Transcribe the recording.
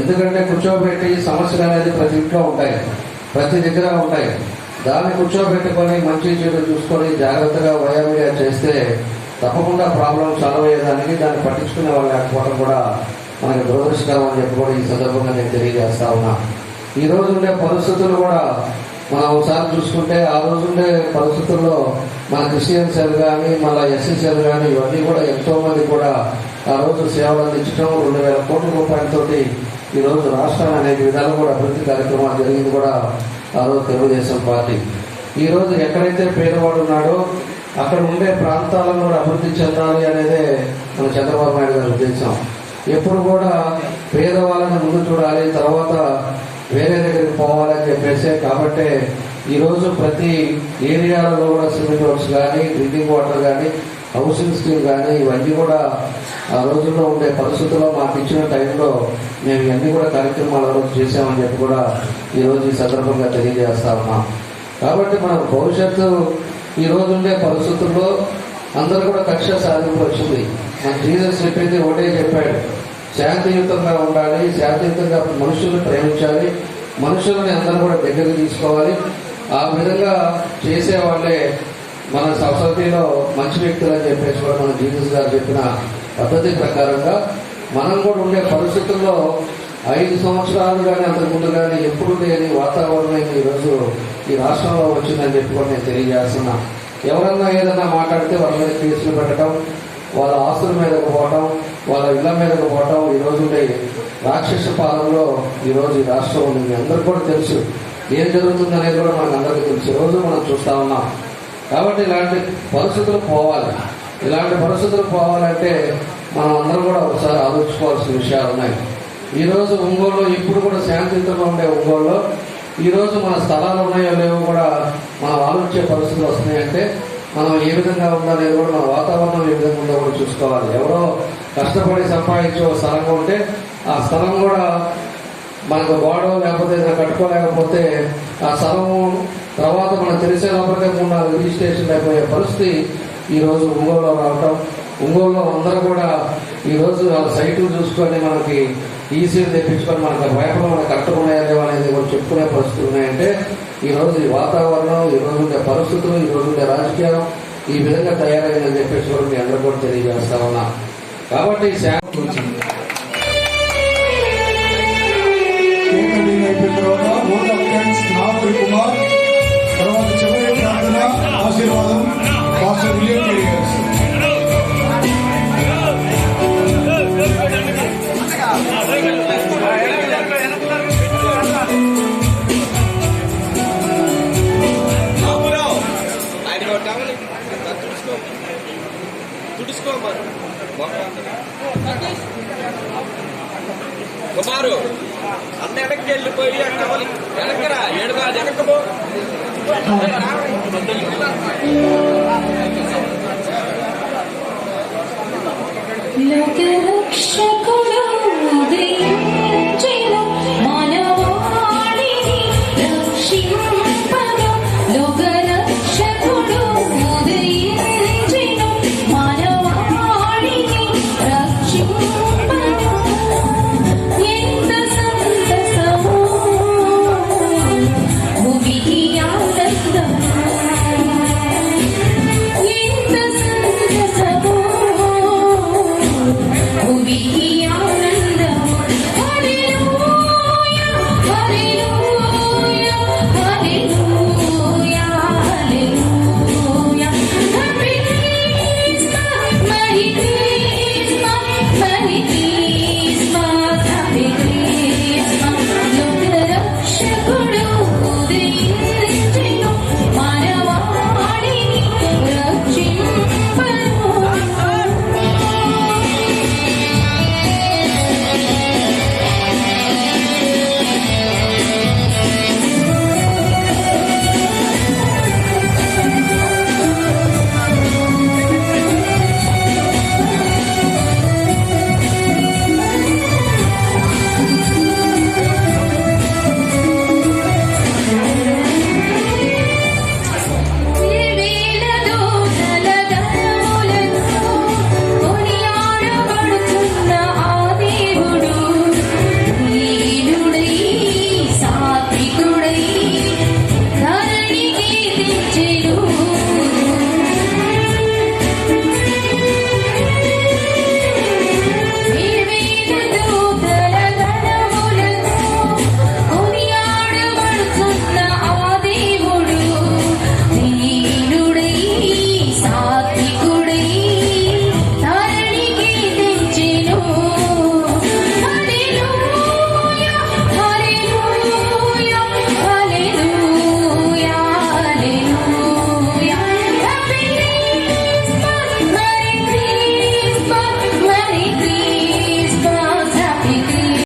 ఎందుకంటే కూర్చోబెట్టి సమస్యలు అనేది ప్రతి ఇంట్లో ఉంటాయి, ప్రతి దగ్గర ఉంటాయి. దాన్ని కూర్చోబెట్టుకొని మంచి చెడు చూసుకొని జాగ్రత్తగా వయామిగా చేస్తే తప్పకుండా ప్రాబ్లం సాల్వ్ అయ్యేదానికి దాన్ని పట్టించుకునే వాళ్ళు లేకపోవడం కూడా మనకి దురదృష్టకరం అని చెప్పి కూడా ఈ సందర్భంగా నేను తెలియజేస్తా ఉన్నా. ఈ రోజు ఉండే పరిస్థితులు కూడా మనం ఒకసారి చూసుకుంటే ఆ రోజు ఉండే పరిస్థితుల్లో మన క్రిస్టియన్ సెల్ కానీ మళ్ళీ ఎస్సీ సెల్ కానీ ఇవన్నీ కూడా ఎంతో మంది కూడా ఆ రోజు సేవలు అందించడం 2,000 కోట్ల రూపాయలతోటి ఈ రోజు రాష్ట్రాన్ని అనేక విధాలు కూడా అభివృద్ధి కార్యక్రమాలు జరిగింది కూడా ఆ రోజు తెలుగుదేశం పార్టీ. ఈ రోజు ఎక్కడైతే పేదవాడు ఉన్నాడో అక్కడ ఉండే ప్రాంతాలను కూడా అభివృద్ధి చెందాలి అనేదే మన చంద్రబాబు నాయుడు గారి ఉద్దేశం. ఎప్పుడు కూడా పేదవాళ్ళని ముందు చూడాలి, తర్వాత వేరే దగ్గరికి పోవాలని చెప్పేసి. కాబట్టి ఈరోజు ప్రతి ఏరియాలలో కూడా సిమెంట్ వర్క్స్ కానీ, డ్రింకింగ్ వాటర్ కానీ, హౌసింగ్ స్కీమ్ కానీ ఇవన్నీ కూడా ఆ రోజుల్లో ఉండే పరిస్థితుల్లో మాకు ఇచ్చిన టైంలో మేము ఇవన్నీ కూడా కార్యక్రమాలు రోజు చేసామని చెప్పి కూడా ఈరోజు ఈ సందర్భంగా తెలియజేస్తా ఉన్నాం. కాబట్టి మన భవిష్యత్తు ఈ రోజు ఉండే పరిస్థితుల్లో అందరూ కూడా కక్ష సాధింపు వచ్చింది. మన జీసస్ చెప్పింది ఒకటే చెప్పాడు, శాంతియుతంగా ఉండాలి, శాంతియుతంగా మనుషుల్ని ప్రేమించాలి, మనుషులని అందరూ కూడా దగ్గరికి తీసుకోవాలి. ఆ విధంగా చేసేవాళ్ళే మన సొసైటీలో మంచి వ్యక్తులు అని చెప్పేసి కూడా మన జీసస్ గారు చెప్పిన పద్ధతి ప్రకారంగా మనం కూడా ఉండే పరిస్థితుల్లో 5 సంవత్సరాలు కానీ అంతకుముందు కానీ ఎప్పుడు లేని వాతావరణం ఈరోజు ఈ రాష్ట్రంలో వచ్చిందని చెప్పి కూడా నేను తెలియజేస్తున్నా. ఎవరన్నా ఏదన్నా మాట్లాడితే వాళ్ళ మీద కేసులు పెట్టడం, వాళ్ళ ఆస్తుల మీదకు పోవటం, వాళ్ళ ఇళ్ల మీదకు పోవటం ఈరోజు ఉండే రాక్షస పాలనలో ఈరోజు ఈ రాష్ట్రం ఉంది. మీ అందరికీ కూడా తెలుసు ఏం జరుగుతుంది అనేది కూడా మనకు అందరికీ తెలుసు. రోజు మనం చూస్తా ఉన్నాం. కాబట్టి ఇలాంటి పరిస్థితులు పోవాలి. ఇలాంటి పరిస్థితులు పోవాలంటే మనం అందరం కూడా ఒకసారి ఆలోచించుకోవాల్సిన విషయాలు ఉన్నాయి. ఈరోజు ఒంగోలు ఇప్పుడు కూడా శాంతియుతంగా ఉండే ఒంగోలులో ఈరోజు మన స్థలాలు ఉన్నాయో లేవో కూడా మనం ఆలోచించే పరిస్థితులు వస్తున్నాయంటే మనం ఏ విధంగా ఉందనేది కూడా మన వాతావరణం ఏ విధంగా ఉందో కూడా చూసుకోవాలి. ఎవరో కష్టపడి సంపాదించే స్థలంగా ఉంటే ఆ స్థలం కూడా మనకు గోడో లేకపోతే కట్టుకోలేకపోతే ఆ స్థలం తర్వాత మనం తెలిసే లోపలికే 3-4 రిజిస్ట్రేషన్ అయిపోయే పరిస్థితి ఈరోజు ఒంగోలులో రావటం. ఒంగోలులో అందరూ కూడా ఈరోజు వాళ్ళ సైట్లు చూసుకొని మనకి ఈసీలు తెప్పించుకొని మనకు భయపడం మనకు కరెక్ట్గా ఉన్నాయా లేవా అనేది కూడా చెప్పుకునే పరిస్థితులు ఉన్నాయంటే ఈరోజు ఈ వాతావరణం, ఈరోజు ఉండే పరిస్థితులు, ఈరోజు ఉండే రాజకీయం ఈ విధంగా తయారైందని చెప్పేసి కూడా మీ అందరూ కూడా తెలియజేస్తా ఉన్నా. కాబట్టి ఆశీర్వాదం కుమారు అన్న వెనక్కి వెళ్ళిపోయి అక్కడ వెనకరా ఏడుగా వెనకపో లోక రక్షకుడు